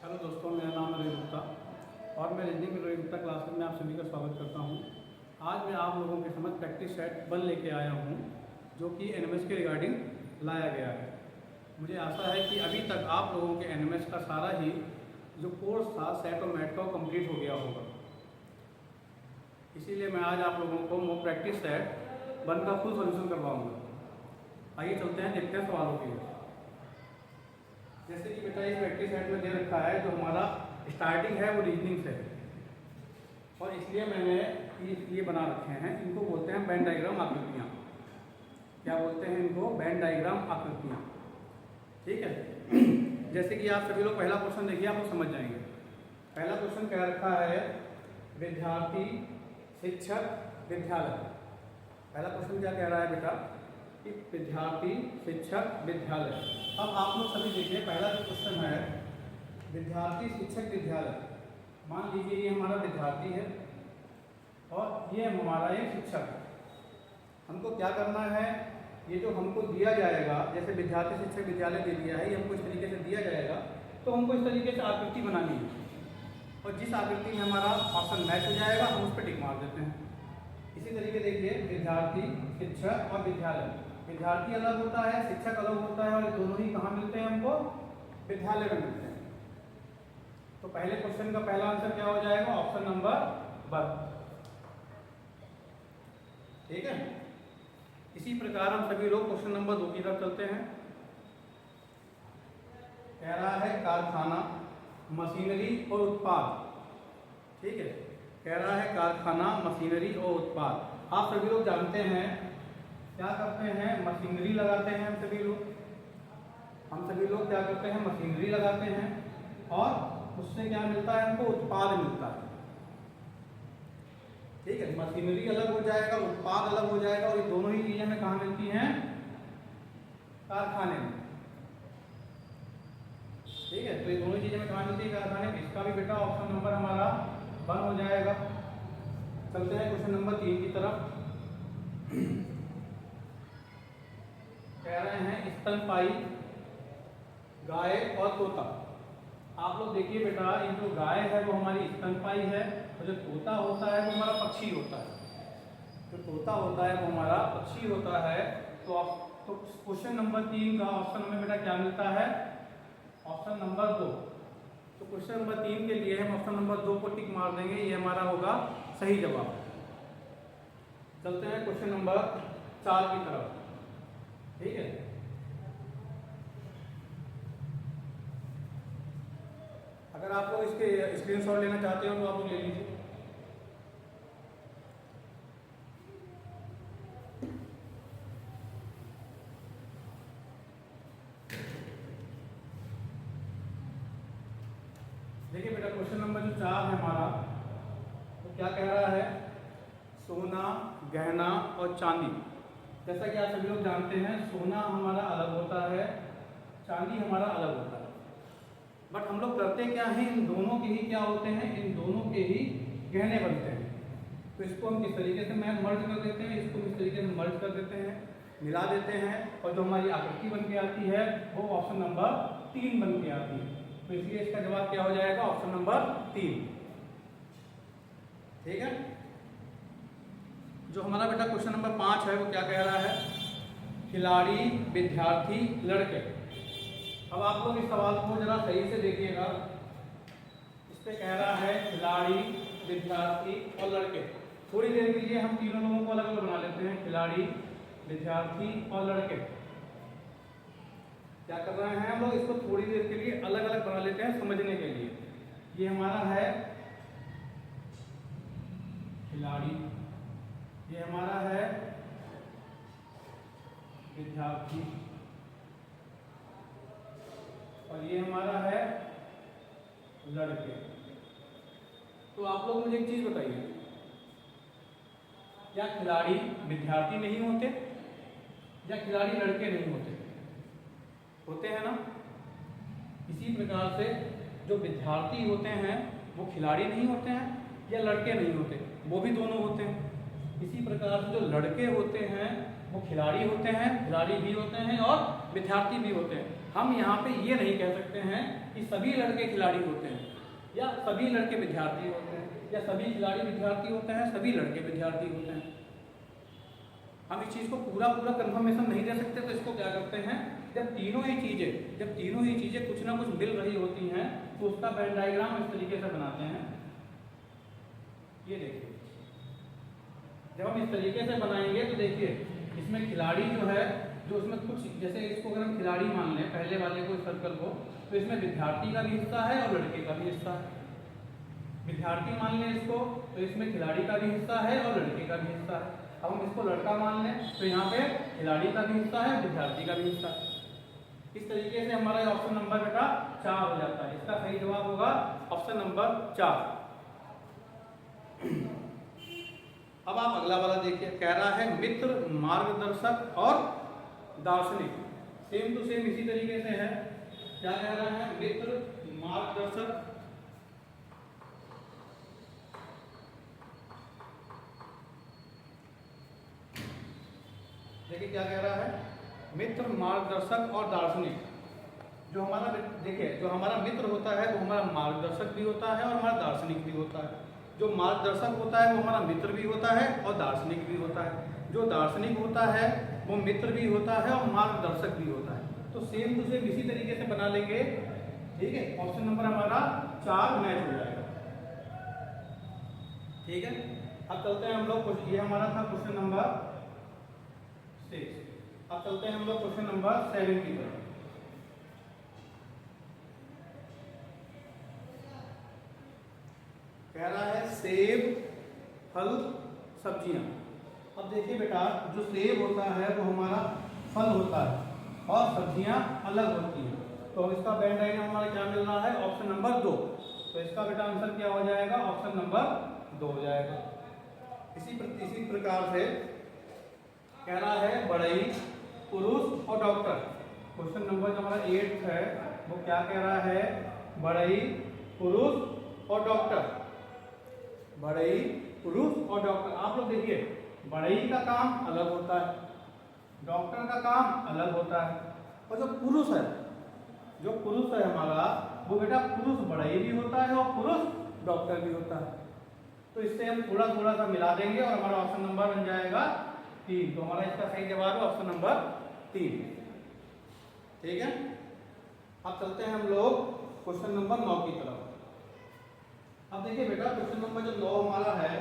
Hello दोस्तों, मेरा नाम है रोहित गुप्ता और मैं रीजनिंग में रोहित गुप्ता क्लास में आप सभी का स्वागत करता हूं। आज मैं आप लोगों के समझ प्रैक्टिस सेट 1 लेके आया हूं, जो कि एनएमएस के रिगार्डिंग लाया गया है। मुझे आशा है कि अभी तक आप लोगों के एनएमएस का सारा ही जो कोर्स था सेट और मैट का वो कंप्लीट हो गया होगा। इसीलिए मैं आज आप लोगों को वो प्रैक्टिस सेट 1 का फुल सोल्यूशन करवाऊँगा। आइए चलते हैं, देखते हैं सवालों की। जैसे कि बेटा इस प्रैक्टिस सेट में दे रखा है, जो हमारा स्टार्टिंग है वो रीजनिंग से है और इसलिए मैंने इसलिए बना रखे हैं। इनको बोलते हैं वेन डायग्राम आकृतियाँ। क्या बोलते हैं इनको? वेन डायग्राम आकृतियाँ। ठीक है। जैसे कि आप सभी लोग पहला क्वेश्चन देखिए, आप लोग समझ जाएंगे। पहला क्वेश्चन कह रखा है विद्यार्थी, शिक्षक, विद्यालय। पहला क्वेश्चन क्या कह रहा है बेटा कि विद्यार्थी, शिक्षक, विद्यालय। अब आप लोग सभी देखिए, पहला जो क्वेश्चन है विद्यार्थी, शिक्षक, विद्यालय। मान लीजिए ये हमारा विद्यार्थी है और ये हमारा एक शिक्षक है। हमको क्या करना है, ये जो हमको दिया जाएगा, जैसे विद्यार्थी, शिक्षक, विद्यालय दे दिया है, ये हमको इस तरीके से दिया जाएगा, तो हमको इस तरीके से आकृति बनानी है और जिस आकृति में हमारा ऑप्शन मैच हो जाएगा हम उस पर टिक मार देते हैं। इसी तरीके देखिए, विद्यार्थी, शिक्षक और विद्यालय। विद्यार्थी अलग होता है, शिक्षक अलग होता है और ये दोनों ही कहाँ मिलते हैं हमको? विद्यालय में मिलते हैं। तो पहले क्वेश्चन का पहला आंसर क्या हो जाएगा? Option number 1। ठीक है। इसी प्रकार हम सभी लोग क्वेश्चन नंबर 2 की तरफ चलते हैं। कह रहा है कारखाना, मशीनरी और उत्पाद। ठीक है। कह रहा है कारखाना, मशीनरी और उत्पाद। आप सभी लोग जानते हैं क्या करते हैं? मशीनरी लगाते हैं हम सभी लोग क्या करते हैं? मशीनरी लगाते हैं और उससे क्या मिलता है हमको? उत्पाद मिलता है। ठीक है। मशीनरी अलग हो जाएगा, उत्पाद अलग हो जाएगा और ये दोनों ही चीजें हमें कहाँ मिलती हैं? कारखाने में। ठीक है। तो ये दोनों चीजें हमें कहाँ मिलती है? कारखाने में। इसका भी बेटा ऑप्शन नंबर हमारा 1 हो जाएगा। चलते हैं क्वेश्चन नंबर 3 की तरफ। कह रहे हैं स्तनपायी, गाय और तोता। आप लोग देखिए बेटा, ये जो गाय है वो हमारी स्तनपायी है और जो तोता होता है वो हमारा पक्षी होता है। जो तोता होता है वो हमारा पक्षी होता है। तो क्वेश्चन नंबर 3 का ऑप्शन में बेटा क्या मिलता है? Option number 2। तो क्वेश्चन नंबर 3 के लिए हम ऑप्शन नंबर 2 को टिक मार देंगे, ये हमारा होगा सही जवाब। चलते हैं क्वेश्चन नंबर 4 की तरफ। ठीक है। अगर आप लोग इसके स्क्रीनशॉट लेना चाहते हो तो आप लोग ले लीजिए। देखिए बेटा, क्वेश्चन नंबर जो 4 है हमारा, तो क्या कह रहा है? सोना, गहना और चांदी। जैसा कि आप सभी लोग जानते हैं, सोना हमारा अलग होता है, चांदी हमारा अलग होता है। बट हम लोग करते क्या हैं? इन दोनों के ही क्या होते हैं? इन दोनों के ही गहने बनते हैं। तो इसको हम किस तरीके से मर्ज कर देते हैं, इसको इस तरीके से मर्ज कर देते हैं, मिला देते हैं और जो हमारी आकृति बन के आती है वो ऑप्शन नंबर 3 बन के आती है। तो इसलिए इसका जवाब क्या हो जाएगा? Option number 3। ठीक है। जो हमारा बेटा क्वेश्चन नंबर 5 है वो क्या कह रहा है? खिलाड़ी, विद्यार्थी, लड़के। अब आप लोग इस सवाल को जरा सही से देखिएगा। इस पे कह रहा है खिलाड़ी, विद्यार्थी और लड़के। थोड़ी देर के लिए हम तीनों लोगों को अलग अलग बना लेते हैं, खिलाड़ी, विद्यार्थी और लड़के। क्या कर रहे हैं हम लोग? इसको थोड़ी देर के लिए अलग अलग बना लेते हैं समझने के लिए। ये हमारा है खिलाड़ी, ये हमारा है विद्यार्थी और ये हमारा है लड़के। तो आप लोग मुझे एक चीज बताइए, क्या खिलाड़ी विद्यार्थी नहीं होते या खिलाड़ी लड़के नहीं होते? होते हैं ना। इसी प्रकार से जो विद्यार्थी होते हैं वो खिलाड़ी नहीं होते हैं या लड़के नहीं होते, वो भी दोनों होते हैं। इसी प्रकार से जो लड़के होते हैं वो खिलाड़ी होते हैं, खिलाड़ी भी होते हैं और विद्यार्थी भी होते हैं। हम यहाँ पे ये नहीं कह सकते हैं कि सभी लड़के खिलाड़ी होते हैं या सभी लड़के विद्यार्थी होते हैं या सभी खिलाड़ी विद्यार्थी होते हैं, सभी लड़के विद्यार्थी होते हैं। हम इस चीज़ को पूरा कंफर्मेशन नहीं दे सकते। तो इसको क्या करते हैं, जब तीनों ही चीज़ें कुछ ना कुछ मिल रही होती हैं तो उसका वेन डायग्राम इस तरीके से बनाते हैं। ये देखिए, जब हम इस तरीके से बनाएंगे तो देखिए इसमें खिलाड़ी जो है, जो उसमें कुछ, जैसे इसको अगर हम खिलाड़ी मान लें पहले वाले को सर्कल को, तो इसमें विद्यार्थी का भी हिस्सा है और लड़के का भी हिस्सा है। विद्यार्थी मान लें इसको तो इसमें खिलाड़ी का भी हिस्सा है और लड़के का भी हिस्सा है। अब हम इसको लड़का मान लें तो यहाँ पे खिलाड़ी का भी हिस्सा है, विद्यार्थी का भी हिस्सा है। इस तरीके से हमारा ऑप्शन नंबर बेटा 4 हो जाता है। इसका सही जवाब होगा ऑप्शन नंबर 4। अब आप अगला वाला देखिए, कह रहा है मित्र, मार्गदर्शक और दार्शनिक। सेम टू सेम इसी तरीके से है। क्या कह रहा है, मित्र, मार्गदर्शक, देखिए क्या कह रहा है, मित्र, मार्गदर्शक और दार्शनिक। जो हमारा देखिए, जो हमारा मित्र होता है वो हमारा मार्गदर्शक भी होता है और हमारा दार्शनिक भी होता है। जो मार्गदर्शक होता है वो हमारा मित्र भी होता है और दार्शनिक भी होता है। जो दार्शनिक होता है वो मित्र भी होता है और मार्गदर्शक भी होता है। तो सेम टू सेम इसी तरीके से बना लेंगे, ठीक है। ऑप्शन नंबर हमारा 4 मैच हो जाएगा, ठीक है। अब चलते हैं हम लोग, ये हमारा था क्वेश्चन नंबर 6। अब चलते हैं हम लोग क्वेश्चन नंबर 7 की तरफ। कह रहा है सेब, फल, सब्जियां। अब देखिए बेटा, जो सेब होता है वो हमारा फल होता है और सब्जियां अलग होती हैं। तो इसका वेन डायग्राम हमारा क्या मिल रहा है, ऑप्शन नंबर 2। तो इसका बेटा आंसर क्या हो जाएगा, ऑप्शन नंबर 2 हो जाएगा। इसी प्रकार से कह रहा है बढ़ई, पुरुष और डॉक्टर। क्वेश्चन नंबर जो हमारा 8 है वो क्या कह रहा है, बढ़ई, पुरुष और डॉक्टर। बढ़ई, पुरुष और डॉक्टर। आप लोग देखिए, बढ़ई का काम अलग होता है, डॉक्टर का काम अलग होता है, और जो पुरुष है हमारा, वो बेटा पुरुष बढ़ई भी होता है और पुरुष डॉक्टर भी होता है। तो इससे हम थोड़ा सा मिला देंगे और हमारा ऑप्शन नंबर बन जाएगा 3। तो हमारा इसका सही जवाब है ऑप्शन नंबर 3, ठीक है। अब चलते हैं हम लोग क्वेश्चन नंबर 9 की तरफ। अब देखिए बेटा, क्वेश्चन नंबर जो 9 हमारा है,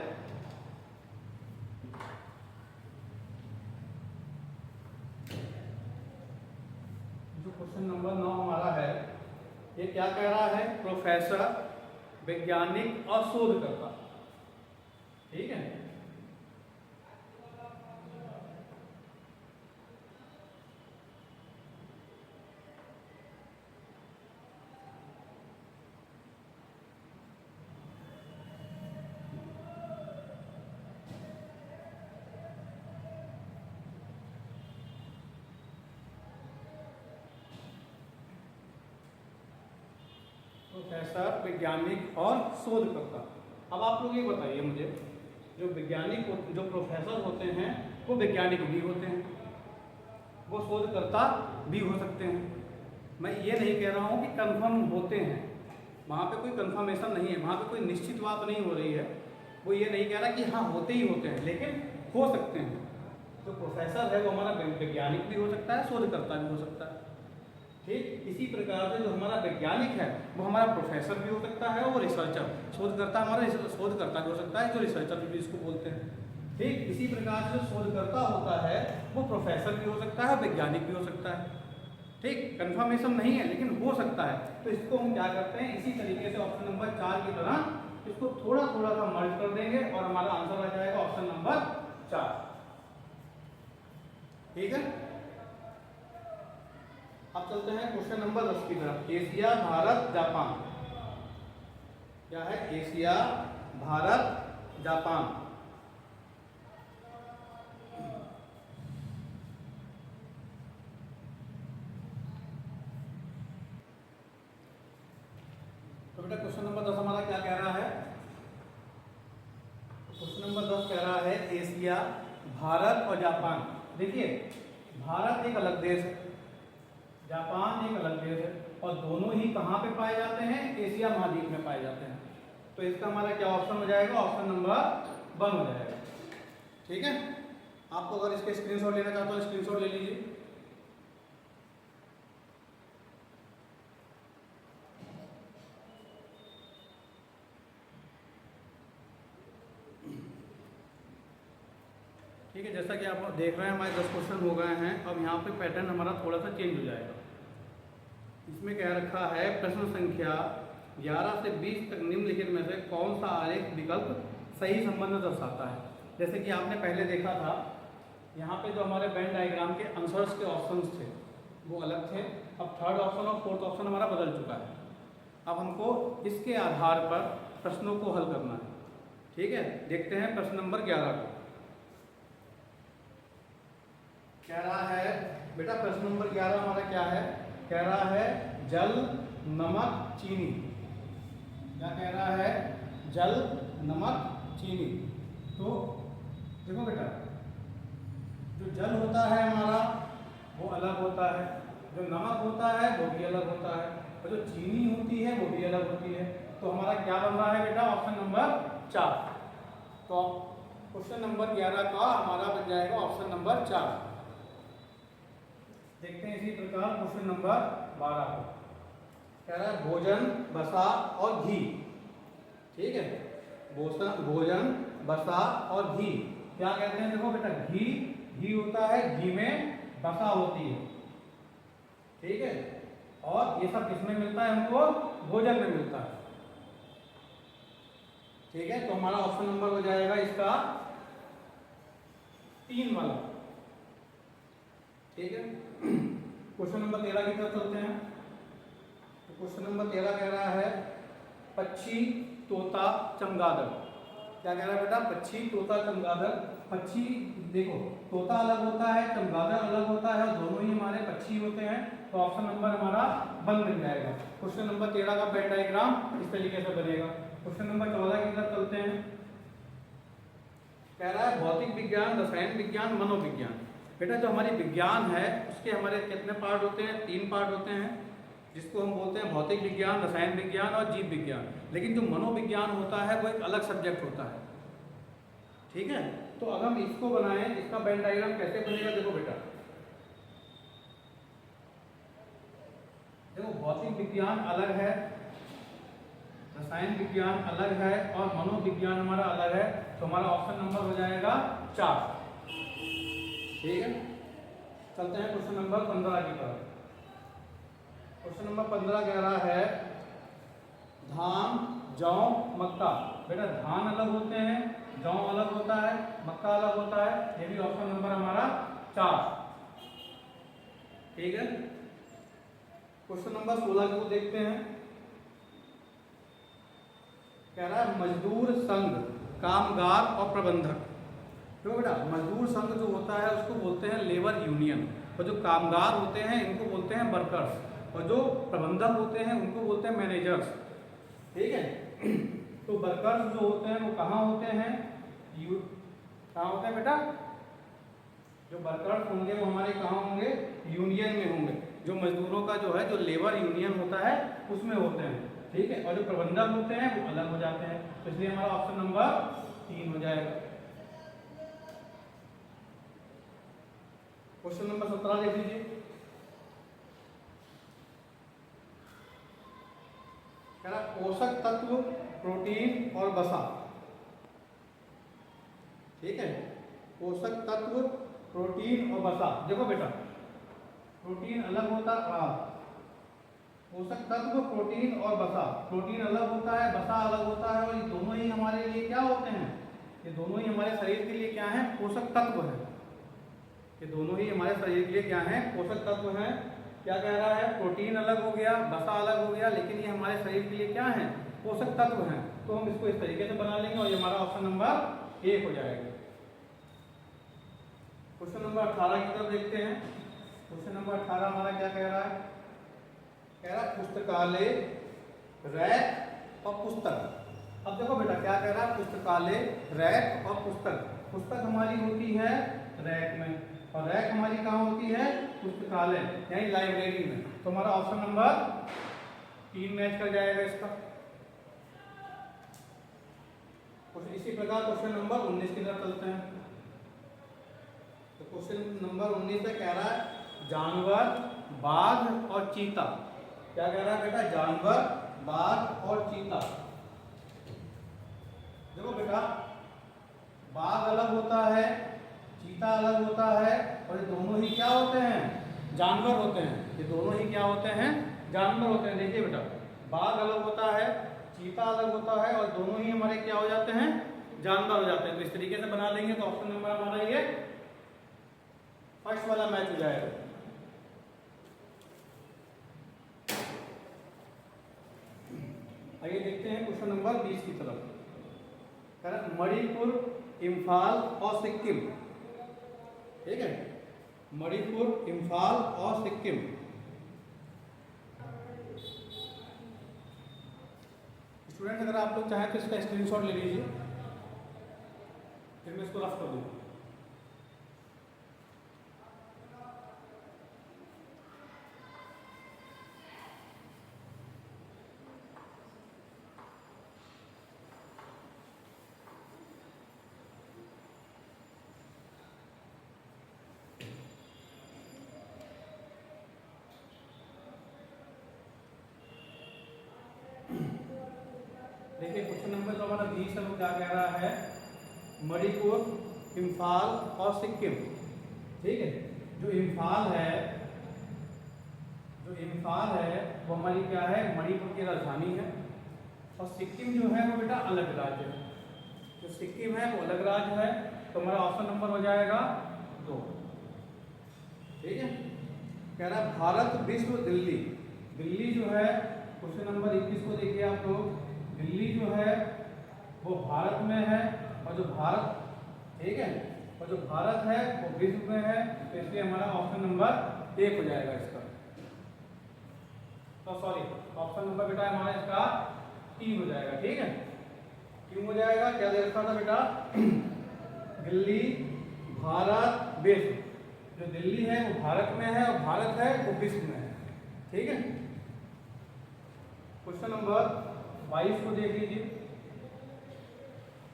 जो क्वेश्चन नंबर 9 हमारा है, ये क्या कह रहा है, प्रोफेसर, वैज्ञानिक और शोधकर्ता, ठीक है। प्रोफेसर, वैज्ञानिक और शोधकर्ता। अब आप लोग ये बताइए मुझे, जो वैज्ञानिक, जो प्रोफेसर होते हैं वो वैज्ञानिक भी होते हैं, वो शोधकर्ता भी हो सकते हैं। मैं ये नहीं कह रहा हूँ कि कंफर्म होते हैं, वहाँ पे कोई कंफर्मेशन नहीं है, वहाँ पे कोई निश्चित बात नहीं हो रही है। वो ये नहीं कह रहा कि हाँ होते ही होते हैं, लेकिन हो सकते हैं। जो प्रोफेसर है वो हमारा वैज्ञानिक भी हो सकता है, शोधकर्ता भी हो सकता है, ठीक। इसी प्रकार से जो हमारा वैज्ञानिक है वो हमारा प्रोफेसर भी हो सकता है और रिसर्चर, शोधकर्ता हमारा शोधकर्ता भी हो सकता है, जो रिसर्चर भी इसको बोलते हैं, ठीक। इसी प्रकार से जो शोधकर्ता होता है वो प्रोफेसर भी हो सकता है, वैज्ञानिक भी हो सकता है, ठीक। कंफर्मेशन नहीं है लेकिन हो सकता है। तो इसको हम क्या करते हैं, इसी तरीके से ऑप्शन नंबर 4 की तरह इसको थोड़ा सा मर्ज कर देंगे और हमारा आंसर आ जाएगा ऑप्शन नंबर 4, ठीक है। अब चलते हैं क्वेश्चन नंबर 10 की तरफ। Asia, Bharat, Japan. क्या है, एशिया, भारत, जापान। तो बेटा क्वेश्चन नंबर 10 हमारा क्या कह रहा है, क्वेश्चन नंबर 10 कह रहा है एशिया, भारत और जापान। देखिए, भारत एक अलग देश है, जापान एक अलग देश है और दोनों ही कहाँ पे पाए जाते हैं, एशिया महाद्वीप में पाए जाते हैं। तो इसका हमारा क्या ऑप्शन हो जाएगा, ऑप्शन नंबर 1 हो जाएगा। ठीक है, आपको अगर इसके स्क्रीनशॉट लेना चाहते हो स्क्रीनशॉट ले लीजिए। ठीक है, जैसा कि आप देख रहे हैं हमारे 10 क्वेश्चन हो गए हैं। अब यहाँ पे पैटर्न हमारा थोड़ा सा चेंज हो जाएगा। इसमें क्या रखा है, प्रश्न संख्या 11 से 20 तक निम्नलिखित में से कौन सा आरेख विकल्प सही संबंध दर्शाता है। जैसे कि आपने पहले देखा था, यहाँ पे जो हमारे वेन डायग्राम के आंसर्स के ऑप्शंस थे वो अलग थे। अब थर्ड ऑप्शन और फोर्थ ऑप्शन हमारा बदल चुका है। अब हमको इसके आधार पर प्रश्नों को हल करना है। ठीक है, देखते हैं प्रश्न नंबर 11 को। कह रहा है बेटा, प्रश्न नंबर 11 हमारा क्या है, कह रहा है जल, नमक, चीनी। क्या कह रहा है, जल, नमक, चीनी। तो देखो बेटा, जो जल होता है हमारा वो अलग होता है, जो नमक होता है वो भी अलग होता है, और जो चीनी होती है वो भी अलग होती है। तो हमारा क्या बन रहा है बेटा, ऑप्शन नंबर 4। तो क्वेश्चन नंबर 11 का हमारा बन जाएगा ऑप्शन नंबर 4। देखते हैं इसी प्रकार क्वेश्चन नंबर 12 को। कह रहा है भोजन, वसा और घी। ठीक है, भोजन, वसा और घी। क्या कहते हैं, देखो बेटा, घी होता है, घी में वसा होती है। ठीक है, और ये सब किसमें मिलता है, हमको भोजन में मिलता है। ठीक है, तो हमारा ऑप्शन नंबर हो जाएगा इसका 3 वाला। ठीक है, क्वेश्चन नंबर 13 की तरफ चलते हैं। तो क्वेश्चन नंबर 13 कह रहा है पक्षी, तोता, चमगादड़। क्या कह रहा है बेटा, पक्षी, तोता, चमगादड़। पक्षी देखो, तोता अलग होता है, चमगादड़ अलग होता है, और दोनों ही हमारे पक्षी होते हैं। तो ऑप्शन नंबर हमारा 1 बन जाएगा। क्वेश्चन नंबर 13 का वेन डायग्राम इस तरीके से बनेगा। क्वेश्चन नंबर 14 की तरफ चलते हैं। कह रहा है भौतिक विज्ञान, रसायन विज्ञान, मनोविज्ञान। बेटा, जो हमारी विज्ञान है उसके हमारे कितने पार्ट होते हैं, 3 पार्ट होते हैं, जिसको हम बोलते हैं भौतिक विज्ञान, रसायन विज्ञान और जीव विज्ञान। लेकिन जो मनोविज्ञान होता है वो एक अलग सब्जेक्ट होता है। ठीक है, तो अगर हम इसको बनाएं, इसका वेन डायग्राम कैसे बनेगा, देखो बेटा, देखो भौतिक विज्ञान अलग है, रसायन विज्ञान अलग है और मनोविज्ञान हमारा अलग है। तो हमारा ऑप्शन नंबर हो जाएगा 4। ठीक है, चलते हैं क्वेश्चन नंबर 15 की तरफ। क्वेश्चन नंबर 15 कह रहा है धान, जौ, मक्का। बेटा, धान अलग होते हैं, जौ अलग होता है, मक्का अलग होता है। ये भी ऑप्शन नंबर हमारा 4। ठीक है, क्वेश्चन नंबर 16 को देखते हैं। कह रहा है मजदूर संघ, कामगार और प्रबंधक। तो बेटा, मजदूर संघ जो होता है उसको बोलते हैं लेबर यूनियन, और जो कामगार होते हैं इनको बोलते हैं वर्कर्स, और जो प्रबंधक होते हैं उनको बोलते हैं मैनेजर्स। ठीक है, तो वर्कर्स जो होते हैं वो कहाँ होते हैं, कहाँ होते हैं बेटा, जो वर्कर्स होंगे वो हमारे कहाँ होंगे, यूनियन में होंगे। जो मजदूरों का जो है, जो लेबर यूनियन होता है उसमें होते हैं। ठीक है, और जो प्रबंधक होते हैं वो अलग हो जाते हैं। तो इसलिए हमारा ऑप्शन नंबर 3 हो जाएगा। क्वेश्चन नंबर 17 देख लीजिए। कह रहा पोषक तत्व, प्रोटीन और वसा। ठीक है, पोषक तत्व, प्रोटीन और वसा। देखो बेटा, प्रोटीन अलग होता है, पोषक तत्व, प्रोटीन और वसा। प्रोटीन अलग होता है, वसा अलग होता है, और ये दोनों ही हमारे लिए क्या होते हैं, ये दोनों ही हमारे शरीर के लिए क्या है, पोषक तत्व है। ये दोनों ही हमारे शरीर के लिए क्या है, पोषक तत्व हैं। क्या कह रहा है, प्रोटीन अलग हो गया, वसा अलग हो गया, लेकिन ये हमारे शरीर के लिए क्या है, पोषक तत्व हैं। तो हम इसको इस तरीके से बना लेंगे और ये हमारा ऑप्शन नंबर 1 हो जाएगा। क्वेश्चन नंबर 18 की तरफ देखते हैं। क्वेश्चन नंबर 18 हमारा क्या कह रहा है, कह रहा है पुस्तकालय, रैक और पुस्तक। अब देखो बेटा, क्या कह रहा है, पुस्तकालय, रैक और पुस्तक। पुस्तक हमारी होती है रैक में, और रैक हमारी कहाँ होती है? पुस्तकालय यानी लाइब्रेरी में। तो हमारा ऑप्शन नंबर 3 मैच कर जाएगा इसका। और इसी प्रकार क्वेश्चन नंबर 19 की तरफ चलते हैं। तो क्वेश्चन नंबर 19 में कह रहा है जानवर, बाघ और चीता। क्या कह रहा है बेटा? जानवर, बाघ और चीता। देखो बेटा, बाघ अलग होता है, चीता अलग होता है, और ये दोनों ही क्या होते हैं? जानवर होते हैं। ये दोनों ही क्या होते हैं? जानवर होते हैं। देखिए बेटा, बाघ अलग होता है, चीता अलग होता है, और दोनों ही हमारे क्या हो जाते हैं? जानवर हो जाते हैं। तो इस तरीके से बना लेंगे तो ऑप्शन नंबर हमारा ये फर्स्ट वाला मैच हो जाएगा। आइए देखते हैं क्वेश्चन नंबर 20 की तरफ। मणिपुर, इम्फाल और सिक्किम। ठीक है, मणिपुर, इम्फाल और सिक्किम। स्टूडेंट अगर आप लोग चाहें तो इसका स्क्रीनशॉट ले लीजिए, फिर मैं इसको रफ कर दूंगा। देखिए क्वेश्चन नंबर जो हमारा 20 है वो क्या कह रहा है? मणिपुर, इम्फाल और सिक्किम। ठीक है, जो इम्फाल है वो हमारी क्या है? मणिपुर की राजधानी है। और सिक्किम जो है वो बेटा अलग राज्य है। जो सिक्किम है वो अलग राज्य है। तो हमारा ऑप्शन नंबर हो जाएगा 2। ठीक है, कह रहा है भारत, विश्व, दिल्ली। दिल्ली जो है क्वेश्चन नंबर 21 को देखिए आप लोग। दिल्ली जो है वो भारत में है, और जो भारत, ठीक है, और जो भारत है वो विश्व में है। तो इसलिए हमारा ऑप्शन नंबर 1 हो जाएगा इसका। तो सॉरी, ऑप्शन नंबर बेटा हमारा इसका 3 हो जाएगा। ठीक है, क्यों हो जाएगा? क्या दे रखा था बेटा? दिल्ली, भारत, विश्व। जो दिल्ली है वो भारत में है, और भारत है वो विश्व में है। ठीक है, क्वेश्चन नंबर 22 को देख लीजिए।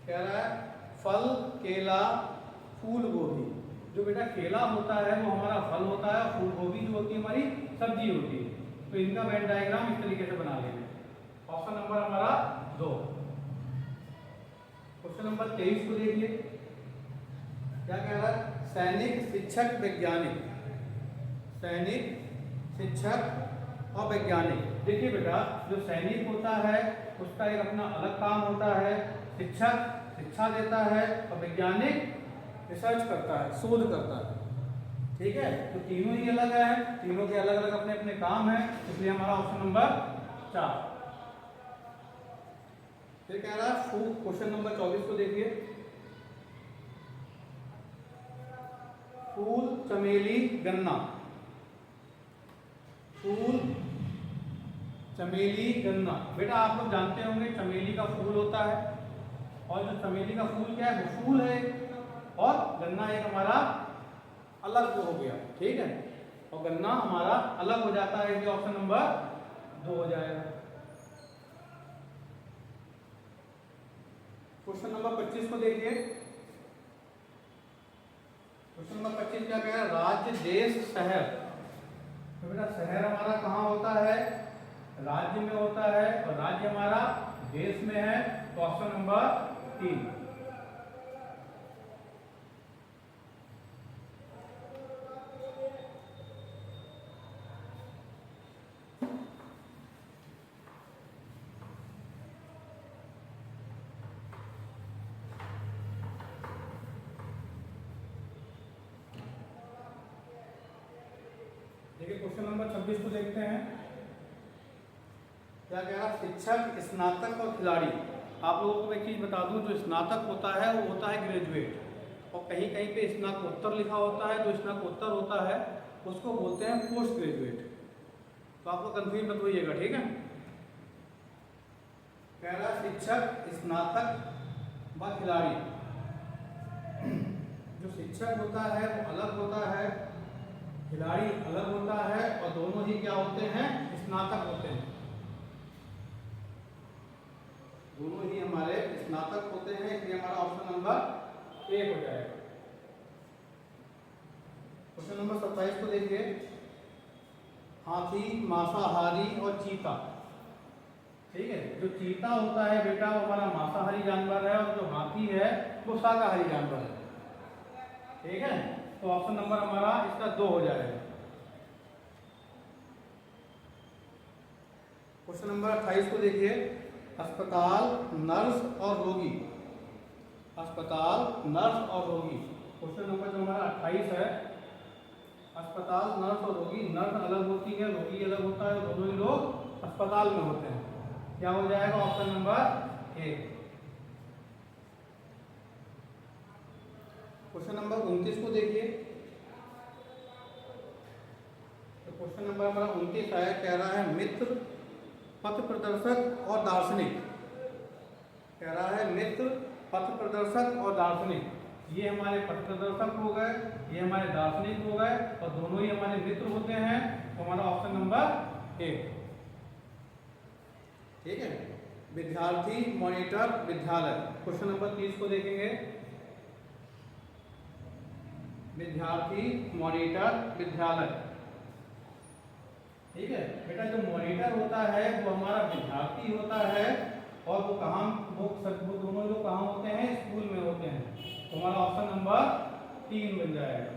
कह रहा है फल, केला, फूल गोभी। जो बेटा केला होता है वो हमारा फल होता है, और फूल गोभी जो होती है हमारी सब्जी होती है। तो इनका वेन डायग्राम इस तरीके से बना लेंगे। ऑप्शन नंबर हमारा 2। क्वेश्चन नंबर 23 को देखिए। क्या कह रहा है? सैनिक, शिक्षक, वैज्ञानिक। सैनिक, शिक्षक और वैज्ञानिक। देखिए बेटा, जो सैनिक होता है उसका एक अपना अलग काम होता है, शिक्षक शिक्षा देता है, और वैज्ञानिक रिसर्च करता है, शोध करता है। ठीक है, तो तीनों ही अलग हैं, तीनों के अलग अलग अपने अपने काम हैं। इसलिए हमारा ऑप्शन नंबर 4। फिर कह रहा है क्वेश्चन नंबर 24 को देखिए। फूल, चमेली, गन्ना। फूल, चमेली, गन्ना। बेटा आप लोग जानते होंगे चमेली का फूल होता है, और जो चमेली का फूल क्या है? वो फूल है, और गन्ना एक हमारा अलग हो गया। ठीक है, और गन्ना हमारा अलग हो जाता है। इसलिए ऑप्शन नंबर 2 हो जाएगा। क्वेश्चन नंबर 25 को देखिए। क्वेश्चन नंबर 25 क्या कह रहा है? राज्य, देश, शहर। तो बेटा शहर हमारा कहाँ होता है? राज्य में होता है, और राज्य हमारा देश में है। तो ऑप्शन नंबर 3। देखिए क्वेश्चन नंबर 26 को देखते हैं। क्या कह रहा? शिक्षक, स्नातक और खिलाड़ी। आप लोगों को एक चीज़ बता दूं, जो स्नातक होता है वो होता है ग्रेजुएट, और कहीं कहीं पे स्नातकोत्तर लिखा होता है। जो स्नातकोत्तर होता है उसको बोलते हैं पोस्ट ग्रेजुएट। तो आपको कंफ्यूज मत होइएगा। ठीक है, कह रहा शिक्षक, स्नातक व खिलाड़ी। जो जो शिक्षक होता है वो अलग होता है, खिलाड़ी अलग होता है, और दोनों ही क्या होते हैं, स्नातक होते हैं। दोनों ही हमारे स्नातक होते हैं, इसलिए हमारा ऑप्शन नंबर 1 हो जाएगा। क्वेश्चन नंबर 27 को देखिए। हाथी, मांसाहारी और चीता। ठीक है, जो चीता होता है बेटा वो हमारा मांसाहारी जानवर है, और जो हाथी है वो शाकाहारी जानवर है। ठीक है, तो ऑप्शन नंबर हमारा इसका 2 हो जाएगा। क्वेश्चन नंबर 28 को देखिए। अस्पताल, नर्स और रोगी। अस्पताल, नर्स और रोगी। क्वेश्चन नंबर जो हमारा 28 है, अस्पताल, नर्स और रोगी। नर्स अलग होती है, रोगी अलग होता है, दोनों ही लोग अस्पताल में होते हैं। क्या हो जाएगा, ऑप्शन नंबर 1। क्वेश्चन नंबर 29 को देखिए। तो क्वेश्चन नंबर हमारा 29 है, कह रहा है मित्र, पथ प्रदर्शक और दार्शनिक। कह रहा है मित्र, पथ प्रदर्शक और दार्शनिक। ये हमारे पथ प्रदर्शक हो गए, ये हमारे दार्शनिक हो गए, और दोनों ही हमारे मित्र होते हैं। तो हमारा ऑप्शन नंबर 1। ठीक है, विद्यार्थी, मॉनिटर, विद्यालय। क्वेश्चन नंबर 30 को देखेंगे। विद्यार्थी, मॉनिटर, विद्यालय। ठीक है बेटा, जो मॉनिटर होता है वो हमारा विद्यार्थी होता है, और वो कहाँ, वो दोनों लोग कहाँ होते हैं, स्कूल में होते हैं। तो हमारा ऑप्शन नंबर 3 बन जाएगा।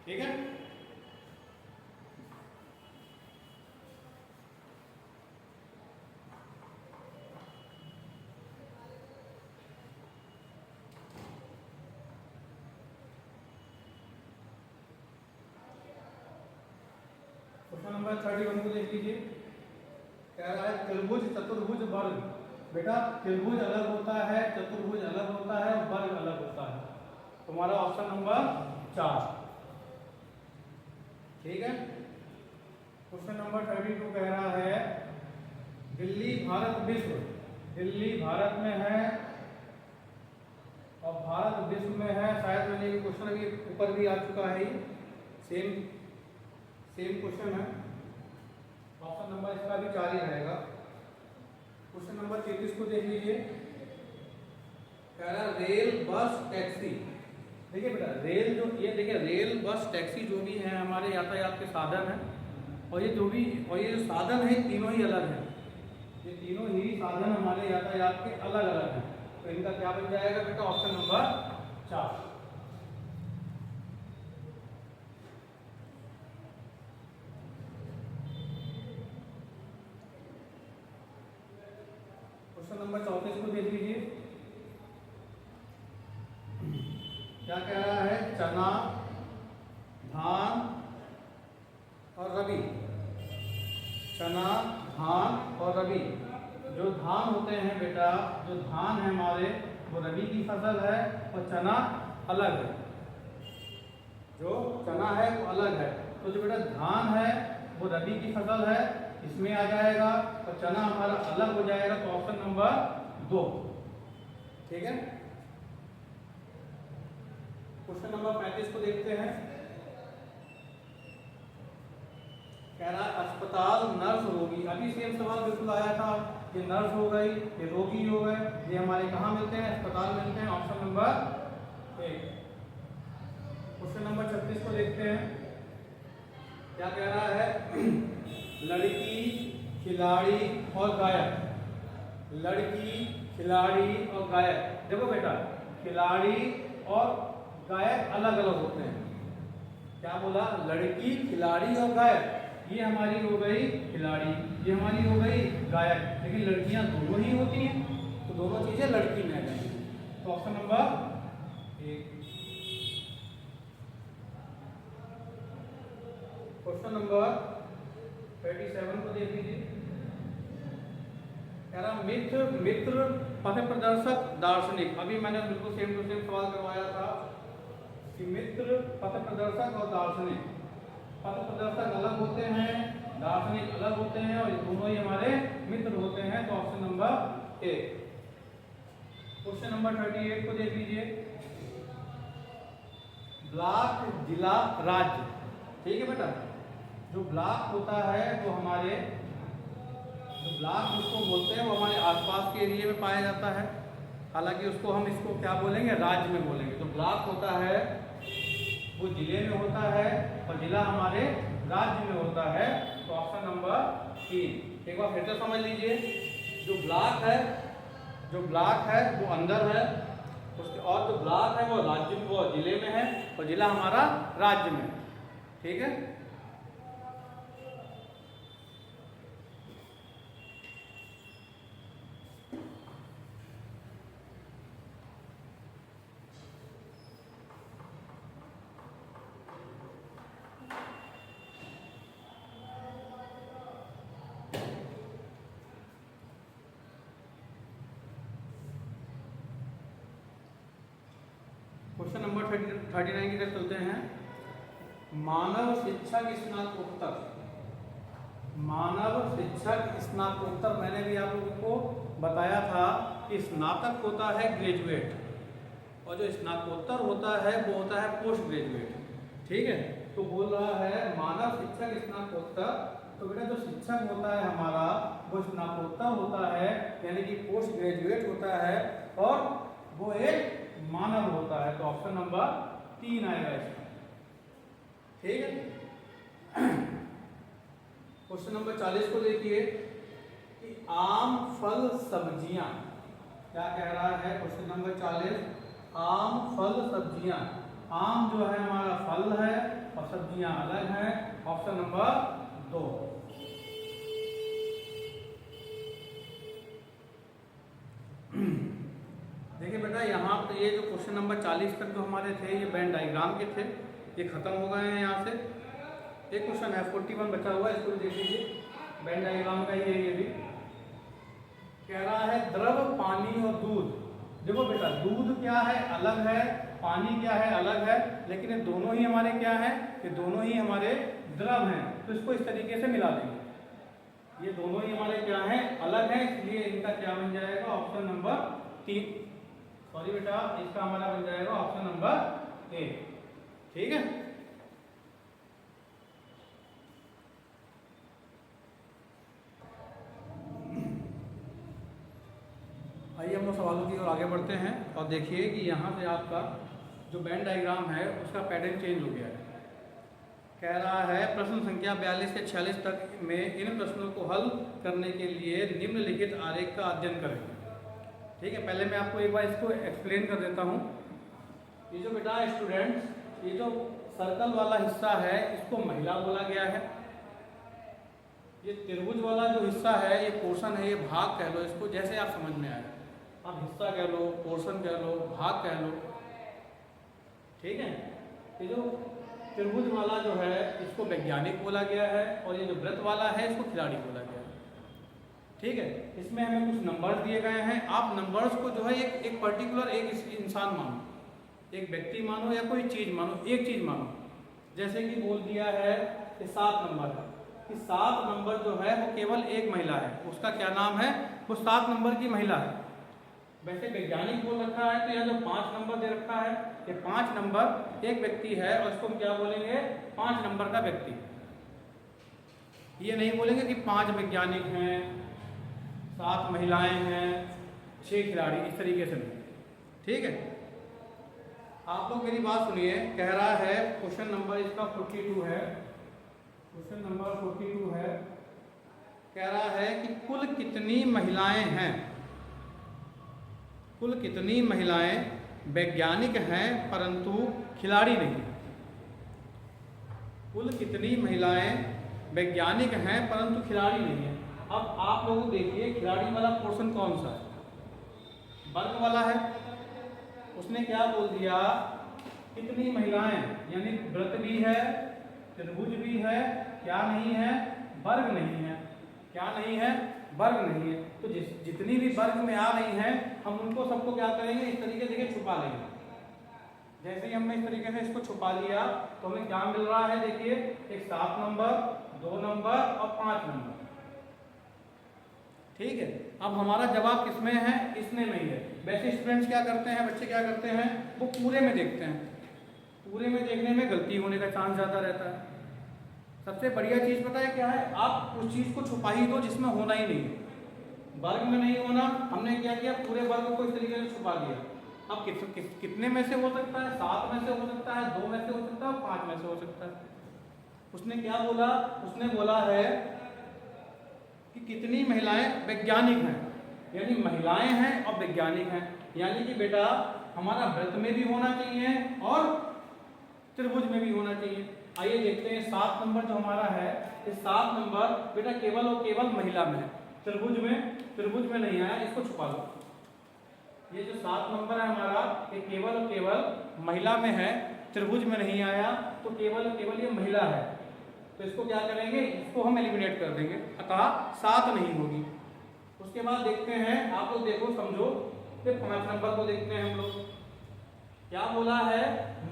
ठीक है, क्वेश्चन नंबर 31 को देख लीजिए। कह रहा है त्रिभुज, चतुर्भुज, वर्ग। बेटा त्रिभुज अलग होता है, चतुर्भुज अलग होता है, वर्ग अलग होता है। तो हमारा ऑप्शन नंबर 4। ठीक है, क्वेश्चन नंबर 32 कह रहा है दिल्ली, भारत, विश्व। दिल्ली भारत में है और भारत विश्व में है। शायद मैंने क्वेश्चन अभी ऊपर भी आ चुका है, सेम क्वेश्चन है। ऑप्शन नंबर इसका भी 4 ही रहेगा। क्वेश्चन नंबर 33 को देख लीजिए। कह रहा है रेल, बस, टैक्सी। देखिए बेटा, रेल जो ये देखिए, रेल, बस, टैक्सी जो भी है हमारे यातायात के साधन हैं, और ये जो साधन है तीनों ही अलग हैं। ये तीनों ही साधन हमारे यातायात के अलग अलग हैं। तो इनका क्या बन जाएगा बेटा, ऑप्शन नंबर 4। क्वेश्चन नंबर 34 को देख लीजिए। क्या कह रहा है, चना, धान और रबी। चना, धान और रबी। जो धान होते हैं बेटा, जो धान है हमारे वो रबी की फसल है, और चना अलग है। जो चना है वो अलग है। तो जो बेटा धान है वो रबी की फसल है, इसमें आ जाएगा, और चना हमारा अलग हो जाएगा। तो ऑप्शन नंबर 2। ठीक है, क्वेश्चन नंबर 35 को देखते हैं। कह रहा है अस्पताल, नर्स, रोगी। अभी सेम सवाल बिल्कुल आया था, ये नर्स हो गई, ये रोगी हो गए। ये हमारे कहाँ मिलते हैं, अस्पताल मिलते हैं। Option number 1। क्वेश्चन नंबर 36 को देखते हैं। क्या कह रहा है, लड़की, खिलाड़ी और गायक। लड़की, खिलाड़ी और गायक। देखो बेटा, खिलाड़ी और गायक अलग अलग होते हैं। क्या बोला, लड़की, खिलाड़ी और गायक। ये हमारी हो गई खिलाड़ी, ये हमारी हो गई गायक, लेकिन लड़कियां दोनों ही होती हैं, तो दोनों चीजें लड़की में आ जाएंगी। तो ऑप्शन नंबर 1। क्वेश्चन नंबर 37 को देख लीजिए। कह रहा मित्र, पथ प्रदर्शक, दार्शनिक। अभी मैंने बिल्कुल सेम टू सेम सवाल करवाया था कि मित्र, पथ प्रदर्शक और दार्शनिक। पथ प्रदर्शक अलग होते हैं, दार्शनिक अलग होते हैं, और ये दोनों ही हमारे मित्र होते हैं। तो ऑप्शन नंबर 1। क्वेश्चन नंबर 38 को देख लीजिए। ब्लॉक, जिला, राज्य। ठीक है बेटा, जो ब्लॉक होता है वो हमारे, जो ब्लॉक उसको बोलते हैं वो हमारे आसपास के एरिया में पाया जाता है। हालांकि उसको हम इसको क्या बोलेंगे, राज्य में बोलेंगे। जो ब्लॉक होता है वो जिले में होता है और जिला हमारे राज्य में होता है। तो ऑप्शन नंबर 3। एक बार फिर से समझ लीजिए, जो ब्लॉक है, जो ब्लॉक है वो अंदर है उसके, और जो ब्लॉक है वो राज्य में, वो जिले में है और जिला हमारा राज्य में। ठीक है, क्वेश्चन नंबर 39 की तरफ चलते हैं। मानव शिक्षक स्नातकोत्तर, मानव शिक्षक स्नातकोत्तर, मैंने भी आप लोगों को बताया था कि स्नातक होता है ग्रेजुएट और जो स्नातकोत्तर होता है वो होता है पोस्ट ग्रेजुएट। ठीक है, तो बोल रहा है मानव शिक्षक स्नातकोत्तर। तो बेटा जो शिक्षक होता है हमारा वो स्नातकोत्तर होता है, यानी कि पोस्ट ग्रेजुएट होता है और वो एक मानव होता है। तो ऑप्शन नंबर 3 आएगा इसमें। ठीक है, क्वेश्चन नंबर 40 को देखिए कि आम, फल, सब्जियां, क्या कह रहा है क्वेश्चन नंबर 40? आम, फल, सब्जियां। आम जो है हमारा फल है और सब्जियां अलग हैं। Option number 2। देखिए बेटा, यहाँ पे ये जो क्वेश्चन नंबर 40 तक जो हमारे थे ये वेन डायग्राम के थे, ये खत्म हो गए हैं। यहाँ से एक क्वेश्चन है 41 बचा हुआ है, इसको देख लीजिए। वेन डायग्राम का ये भी कह रहा है द्रव, पानी और दूध। देखो बेटा, दूध क्या है, अलग है, पानी क्या है, अलग है, लेकिन ये दोनों ही हमारे क्या है, ये दोनों ही हमारे द्रव हैं। तो इसको इस तरीके से मिला देंगे। ये दोनों ही हमारे क्या हैं, अलग हैं, इसलिए इनका क्या बन जाएगा, ऑप्शन नंबर 3। सॉरी बेटा, इसका हमारा बन जाएगा ऑप्शन नंबर 1। ठीक है, आइए हम लोग सवालों की ओर आगे बढ़ते हैं और देखिए कि यहाँ से आपका जो वेन डायग्राम है उसका पैटर्न चेंज हो गया है। कह रहा है प्रश्न संख्या 42 से 46 तक में इन प्रश्नों को हल करने के लिए निम्नलिखित आरेख का अध्ययन करें। ठीक है, पहले मैं आपको एक बार इसको एक्सप्लेन कर देता हूँ। ये जो बेटा स्टूडेंट्स, ये जो सर्कल वाला हिस्सा है इसको महिला बोला गया है। ये त्रिभुज वाला जो हिस्सा है, ये पोर्शन है, ये भाग कह लो इसको, जैसे आप समझ में आए। आप हिस्सा कह लो, पोर्शन कह लो, भाग कह लो। ठीक है, ये जो त्रिभुज वाला जो है इसको वैज्ञानिक बोला गया है और ये जो वृत्त वाला है इसको खिलाड़ी बोला गया है। ठीक है, इसमें हमें कुछ नंबर्स दिए गए हैं। आप नंबर्स को जो है एक पर्टिकुलर एक इंसान मानो, एक व्यक्ति मानो या कोई चीज मानो, एक चीज मानो। जैसे कि बोल दिया है कि 7 नंबर है, कि 7 नंबर जो है वो केवल एक महिला है, उसका क्या नाम है, वो 7 नंबर की महिला है। वैसे वैज्ञानिक बोल रखा है तो यहाँ जो 5 नंबर दे रखा है, ये 5 नंबर एक व्यक्ति है और इसको हम क्या बोलेंगे, 5 नंबर का व्यक्ति। ये नहीं बोलेंगे कि 5 वैज्ञानिक हैं, 7 महिलाएं हैं, 6 खिलाड़ी, इस तरीके से नहीं। ठीक है, आप लोग मेरी बात सुनिए। कह रहा है क्वेश्चन नंबर इसका 42 है, क्वेश्चन नंबर 42 है। कह रहा है कि कुल कितनी महिलाएं हैं, कुल कितनी महिलाएं वैज्ञानिक हैं परंतु खिलाड़ी नहीं। कुल कितनी महिलाएं वैज्ञानिक हैं परंतु खिलाड़ी नहीं है। अब आप लोग देखिए, खिलाड़ी वाला पोर्शन कौन सा है, वर्ग वाला है। उसने क्या बोल दिया, कितनी महिलाएं, यानी वृत्त भी है, त्रिभुज भी है, क्या नहीं है, वर्ग नहीं है। क्या नहीं है, वर्ग नहीं है। तो जितनी भी वर्ग में आ रही हैं हम उनको सबको क्या करेंगे, इस तरीके से छुपा लेंगे। जैसे ही हमने इस तरीके से इसको छुपा लिया तो हमें क्या मिल रहा है, देखिए एक 7 नंबर, 2 नंबर और 5 नंबर। ठीक है, अब हमारा जवाब किसमें है, इसमें नहीं है। वैसे स्टूडेंट्स क्या करते हैं, बच्चे क्या करते हैं, वो पूरे में देखते हैं। पूरे में देखने में गलती होने का चांस ज़्यादा रहता है। सबसे बढ़िया चीज़ पता है क्या है, आप उस चीज़ को छुपा ही दो जिसमें होना ही नहीं है। वर्ग में नहीं होना, हमने क्या किया, पूरे वर्ग को इस तरीके से छुपा दिया। अब कितने में से हो सकता है, 7 में से हो सकता है, 2 में से हो सकता है, 5 में से हो सकता है। उसने क्या बोला, उसने बोला है कि कितनी महिलाएं वैज्ञानिक हैं, यानी महिलाएं हैं और वैज्ञानिक हैं। यानी कि बेटा हमारा वृत्त में भी होना चाहिए और त्रिभुज में भी होना चाहिए। आइए देखते हैं 7 नंबर जो हमारा है, ये 7 नंबर बेटा केवल और केवल महिला में है, त्रिभुज में नहीं आया, इसको छुपा लो। ये जो 7 नंबर है हमारा, ये केवल और केवल महिला में है, त्रिभुज में नहीं आया, तो केवल और केवल ये महिला है। तो इसको क्या करेंगे, इसको हम एलिमिनेट कर देंगे, अतः 7 नहीं होगी। उसके बाद देखते हैं, आप लोग देखो समझो, फिर 5 नंबर को देखते हैं हम लोग। क्या बोला है,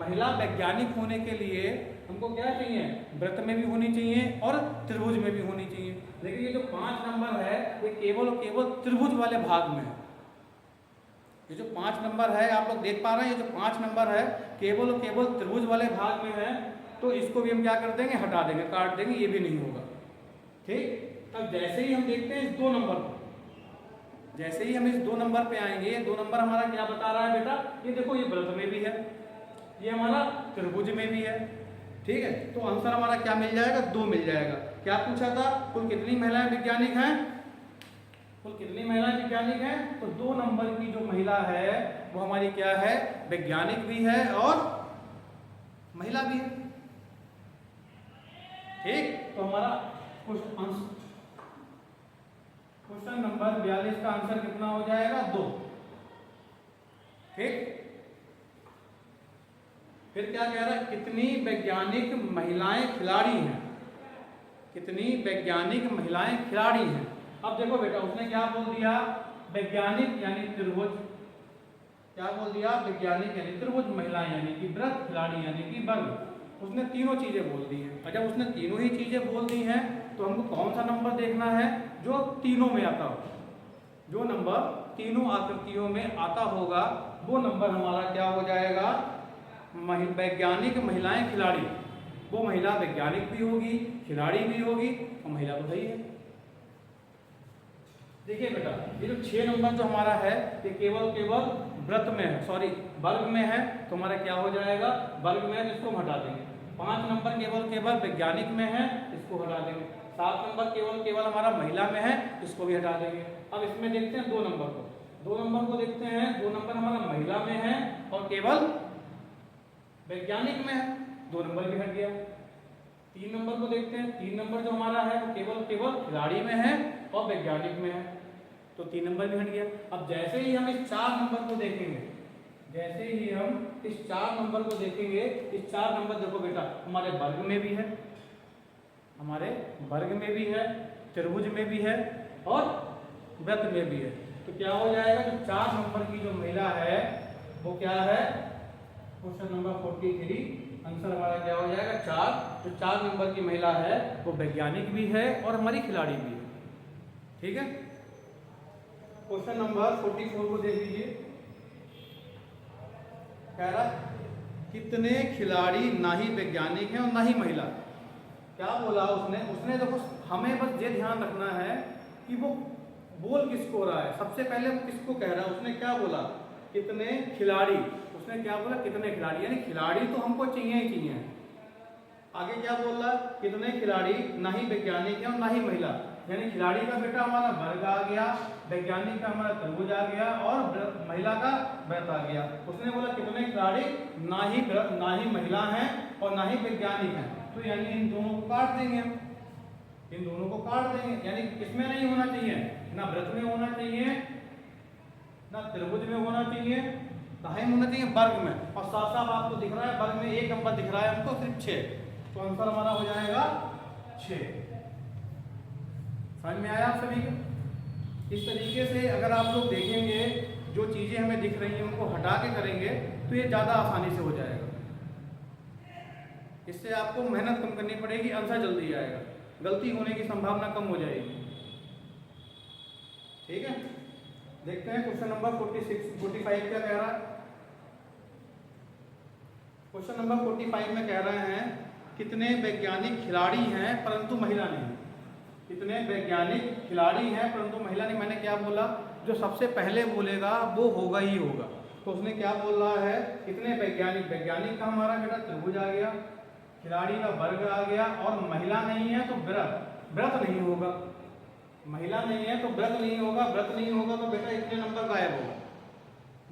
महिला वैज्ञानिक होने के लिए हमको क्या चाहिए, वृत्त में भी होनी चाहिए और त्रिभुज में भी होनी चाहिए। लेकिन ये जो 5 नंबर है, ये केवल और केवल त्रिभुज वाले भाग में है। ये जो 5 नंबर है, आप लोग देख पा रहे हैं, ये जो 5 नंबर है केवल और केवल त्रिभुज वाले भाग में है, तो इसको भी हम क्या कर देंगे, हटा देंगे, काट देंगे, ये भी नहीं होगा। ठीक, अब जैसे ही हम देखते हैं इस 2 नंबर को, जैसे ही हम इस 2 नंबर पे आएंगे, 2 नंबर हमारा क्या बता रहा है बेटा, ये देखो ये वृत्त में भी है, ये हमारा त्रिभुज में भी है। ठीक है, तो आंसर हमारा क्या मिल जाएगा, 2 मिल जाएगा। क्या पूछा था, कुल कितनी महिलाएं वैज्ञानिक हैं, कुल कितनी महिलाएं वैज्ञानिक हैं, तो 2 नंबर की जो महिला है वो हमारी क्या है, वैज्ञानिक भी है और महिला भी है। ठीक, तो हमारा क्वेश्चन नंबर 42 का आंसर कितना हो जाएगा, 2। ठीक, फिर क्या कह रहा है, कितनी वैज्ञानिक महिलाएं खिलाड़ी हैं, कितनी वैज्ञानिक महिलाएं खिलाड़ी हैं। अब देखो बेटा, उसने क्या बोल दिया, वैज्ञानिक यानी त्रिभुज, क्या बोल दिया, वैज्ञानिक यानी त्रिभुज, महिलाएं यानी कि वृत्त, खिलाड़ी यानी कि वर्ग। उसने तीनों चीजें बोल दी हैं। और जब उसने तीनों ही चीजें बोल दी हैं, तो हमको कौन सा नंबर देखना है, जो तीनों में आता हो, जो नंबर तीनों आकृतियों में आता होगा, वो नंबर हमारा क्या हो जाएगा, वैज्ञानिक महिलाएं खिलाड़ी। वो महिला वैज्ञानिक भी होगी, खिलाड़ी भी होगी और महिला तो सही है। देखिए बेटा, ये जो 6 नंबर जो हमारा है, ये केवल केवल वृत्त में है, सॉरी वर्ग में है, तो हमारा क्या हो जाएगा, वर्ग में है, इसको हटा देंगे। 5 नंबर केवल केवल वैज्ञानिक में है, इसको हटा देंगे। 7 नंबर केवल केवल हमारा महिला में है, इसको भी हटा देंगे। अब इसमें देखते हैं 2 नंबर को, 2 नंबर को देखते हैं। 2 नंबर हमारा महिला में है और केवल वैज्ञानिक में है, 2 नंबर भी हट गया। 3 नंबर को देखते हैं, 3 नंबर जो हमारा है वो केवल केवल खिलाड़ी में है और वैज्ञानिक में है, तो 3 नंबर भी हट गया। अब जैसे ही हम इस 4 नंबर को देखेंगे, जैसे ही हम इस 4 नंबर को देखेंगे, इस 4 नंबर देखो बेटा, हमारे वर्ग में भी है, हमारे वर्ग में भी है, त्रिभुज में भी है और वृत्त में भी है। तो क्या हो जाएगा, जो 4 नंबर की जो महिला है वो क्या है, क्वेश्चन नंबर 43, आंसर हमारा क्या हो जाएगा, 4। जो 4 नंबर की महिला है वो वैज्ञानिक भी है और हमारी खिलाड़ी भी है। ठीक है, क्वेश्चन नंबर 44 को देख लीजिए। कह रहा कितने खिलाड़ी ना ही वैज्ञानिक हैं और ना ही महिला। क्या बोला उसने देखो, हमें बस ये ध्यान रखना है कि वो बोल किसको रहा है। सबसे पहले वो किसको कह रहा है, उसने क्या बोला, कितने खिलाड़ी। उसने क्या बोला, कितने खिलाड़ी, यानी खिलाड़ी तो हमको चाहिए ही चाहिए। आगे क्या बोल रहा, कितने खिलाड़ी ना ही वैज्ञानिक है और ना ही महिला, यानी खिलाड़ी का बेटा हमारा वर्ग आ गया, वैज्ञानिक का हमारा त्रिभुज आ गया और महिला का वृत्त आ गया। उसने बोला कितने खिलाड़ी ना ही महिला हैं और ना ही वैज्ञानिक हैं, तो यानी इन दोनों को काट देंगे, इन दोनों को काट देंगे। यानी किसमें नहीं होना चाहिए, ना वृत्त में होना चाहिए, ना त्रिभुज में होना चाहिए, कहाँ होना चाहिए, वर्ग में। और साफ साफ आपको दिख रहा है, वर्ग में 1 नंबर दिख रहा है हमको, सिर्फ 6, तो आंसर हमारा हो जाएगा 6। समझ में आया आप सभी को। इस तरीके से अगर आप लोग देखेंगे, जो चीजें हमें दिख रही हैं उनको हटा के करेंगे तो ये ज्यादा आसानी से हो जाएगा। इससे आपको मेहनत कम करनी पड़ेगी, आंसर जल्दी आएगा, गलती होने की संभावना कम हो जाएगी। ठीक है, देखते हैं क्वेश्चन नंबर 45 क्या कह रहा है। क्वेश्चन नंबर 45 में कह रहे हैं कितने वैज्ञानिक खिलाड़ी हैं परंतु महिला नहीं। कितने वैज्ञानिक खिलाड़ी हैं परंतु महिला नहीं। मैंने क्या बोला, जो सबसे पहले बोलेगा वो होगा ही होगा। तो उसने क्या बोल रहा है, कितने वैज्ञानिक, वैज्ञानिक का हमारा बेटा त्रिभुज आ गया, खिलाड़ी का वर्ग आ गया, और महिला नहीं है तो व्रत नहीं होगा। महिला नहीं है तो व्रत नहीं होगा, व्रत नहीं होगा तो बेटा इतने नंबर गायब होगा।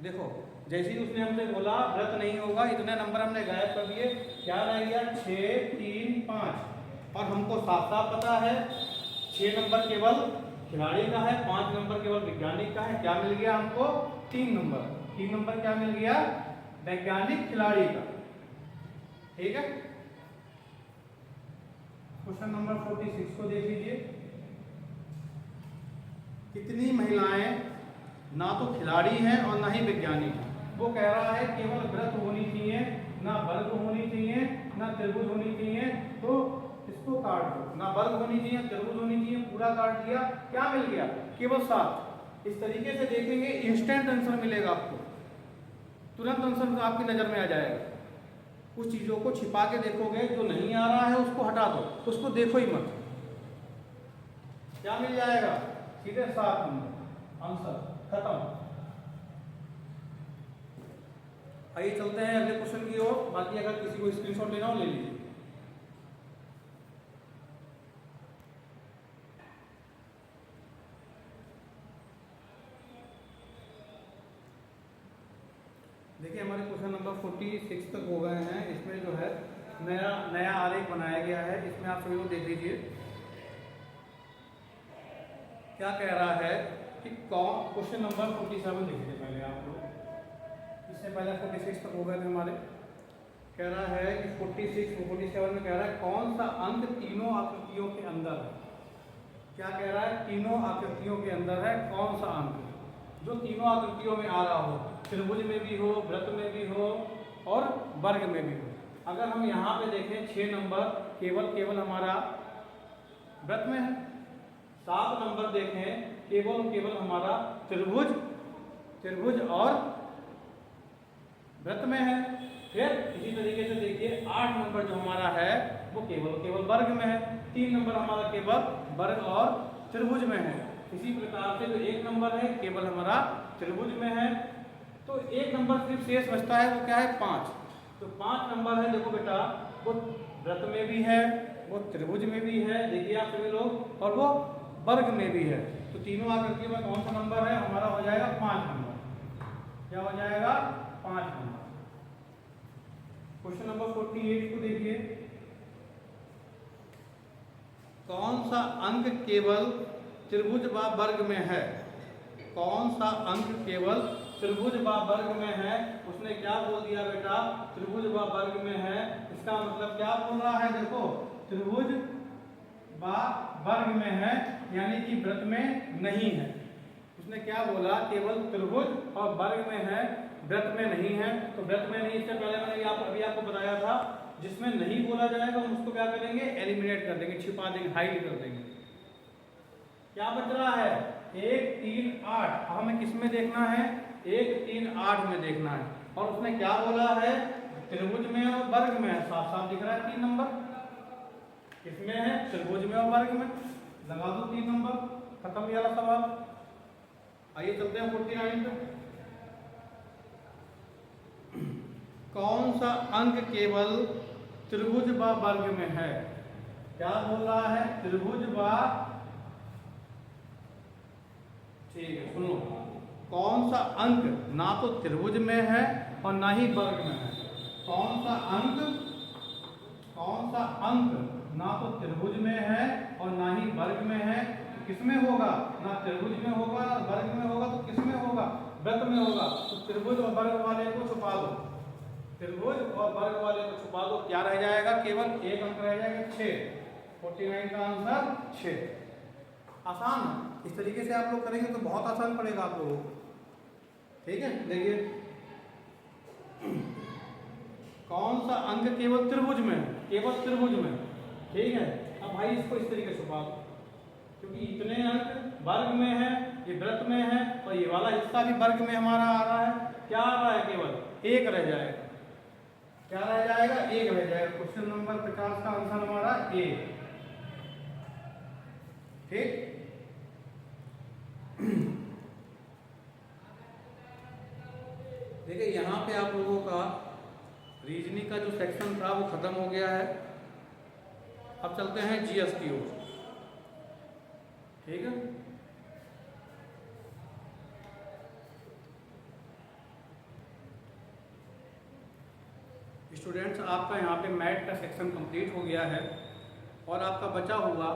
देखो जैसे ही उसने हमसे बोला व्रत नहीं होगा, इतने नंबर हमने गायब कर दिए। क्या रह गया, 6, 3, 5। और हमको साफ साफ पता है 6 नंबर केवल खिलाड़ी का है, 5 नंबर केवल वैज्ञानिक का है। क्या मिल गया हमको, 3 नंबर। 3 नंबर क्या मिल गया, वैज्ञानिक खिलाड़ी का। ठीक है, क्वेश्चन नंबर 46 को देख लीजिए। कितनी महिलाएं ना तो खिलाड़ी हैं और ना ही वैज्ञानिक हैं। वो कह रहा है केवल व्रत होनी चाहिए, ना वर्ग होनी चाहिए, ना त्रिभुज होनी चाहिए। तो इसको काट दो, ना वर्ग होनी चाहिए, त्रिभुज होनी चाहिए, पूरा काट दिया। क्या मिल गया, केवल 7। इस तरीके से देखेंगे इंस्टेंट आंसर मिलेगा आपको, तुरंत आंसर आपकी नजर में आ जाएगा। कुछ चीजों को छिपा के देखोगे, जो नहीं आ रहा है उसको हटा दो, उसको देखो ही मत। क्या मिल जाएगा, सीधे 7 नंबर, आंसर खत्म। आइए चलते हैं अगले क्वेश्चन की ओर। बाकी अगर किसी को स्क्रीनशॉट लेना हो ले लीजिए। देखिए हमारे क्वेश्चन नंबर 46 तक हो गए हैं। इसमें जो है नया आरेख बनाया गया है, इसमें आप सभी लोग देख लीजिए। क्या कह रहा है कि क्वेश्चन नंबर 47 देखिए पहले आप लोग, इससे पहले 46 तक हो गए थे हमारे। कह रहा है कि 47 में कह रहा है कौन सा अंक तीनों आकृतियों के अंदर है। क्या कह रहा है, तीनों आकृतियों के अंदर है कौन सा अंक जो तीनों आकृतियों में आ रहा हो, त्रिभुज में भी हो, वृत्त में भी हो और वर्ग में भी हो। अगर हम यहाँ पे देखें 6 नंबर केवल हमारा वृत्त में है, 7 नंबर देखें केवल हमारा त्रिभुज और वृत्त में है। फिर इसी तरीके से देखिए 8 नंबर जो हमारा है वो केवल वर्ग में है। 3 नंबर हमारा केवल वर्ग और त्रिभुज में है। इसी प्रकार से जो 1 नंबर है केवल हमारा त्रिभुज में है। तो 1 नंबर सिर्फ शेष बचता है, वो क्या है, 5। तो 5 नंबर है, देखो बेटा वो वृत्त में भी है, वो त्रिभुज में भी है, देखिए आप सभी लोग, और वो वर्ग में भी है। तो तीनों आकृतियों में कौन सा नंबर है, हमारा हो जाएगा 5 नंबर। क्या हो जाएगा, 5 नंबर। क्वेश्चन नंबर 48 को देखिए। कौन सा अंक केवल त्रिभुज व वर्ग में है। कौन सा अंक केवल त्रिभुज व वर्ग में है। उसने क्या बोल दिया बेटा, त्रिभुज व वर्ग में है। इसका मतलब क्या बोल रहा है, देखो त्रिभुज व वर्ग में है, यानी कि वृत्त में नहीं है। उसने क्या बोला, केवल त्रिभुज और वर्ग में है, वृत्त में नहीं है। तो वृत्त में नहीं, इससे पहले मैंने अभी आपको बताया था, जिसमें नहीं बोला जाएगा हम उसको क्या करेंगे, एलिमिनेट कर देंगे, छिपा देंगे, हाइड कर देंगे। क्या बच रहा है, 1, 3, 8। हमें किस में देखना है, 1, 3, 8 में देखना है। और उसने क्या बोला है, त्रिभुज में और वर्ग में है। साफ साफ दिख रहा है 3 नंबर किसमें है, त्रिभुज में और वर्ग में। लगा दो 3 नंबर, खत्म ये वाला सवाल। आइए चलते हैं 49 पे। कौन सा अंक केवल त्रिभुज व वर्ग में है। क्या बोल रहा है, त्रिभुज व, ठीक है सुनो, कौन सा अंक ना तो त्रिभुज में है और ना ही वर्ग में है। कौन सा अंक ना तो त्रिभुज में है और ना ही वर्ग में है। तो किसमें होगा, ना त्रिभुज में होगा ना वर्ग में होगा, तो किसमें होगा, वृत्त में होगा। तो त्रिभुज और वर्ग वाले को छुपा दो, त्रिभुज और वर्ग वाले को छुपा दो। क्या रह जाएगा, केवल एक अंक रह जाएगा, 6। 49 का आंसर 6। आसान है, इस तरीके से आप लोग करेंगे तो बहुत आसान पड़ेगा आप लोगों को। ठीक है, देखिए कौन सा अंक केवल त्रिभुज में, केवल त्रिभुज में। ठीक है, अब भाई इसको इस तरीके से छुपा दो, क्योंकि इतने अंक वर्ग में है, ये वृत्त में है और ये वाला हिस्सा भी वर्ग में हमारा आ रहा है। क्या आ रहा है? केवल एक रह जाएगा। क्या रह जाएगा? एक रह जाएगा। क्वेश्चन नंबर 50 का आंसर हमारा ए। ठीक। देखिए यहाँ पे आप लोगों का रीजनिंग का जो सेक्शन था वो खत्म हो गया है। अब चलते हैं जीएस की ओर। ठीक है। स्टूडेंट्स, आपका यहाँ पे मैथ का सेक्शन कंप्लीट हो गया है और आपका बचा हुआ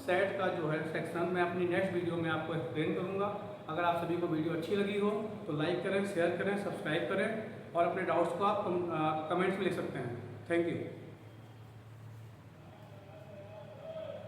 सेट का जो है सेक्शन मैं अपनी नेक्स्ट वीडियो में आपको एक्सप्लेन करूँगा। अगर आप सभी को वीडियो अच्छी लगी हो तो लाइक करें, शेयर करें, सब्सक्राइब करें और अपने डाउट्स को आप कमेंट्स में लिख सकते हैं। Thank you.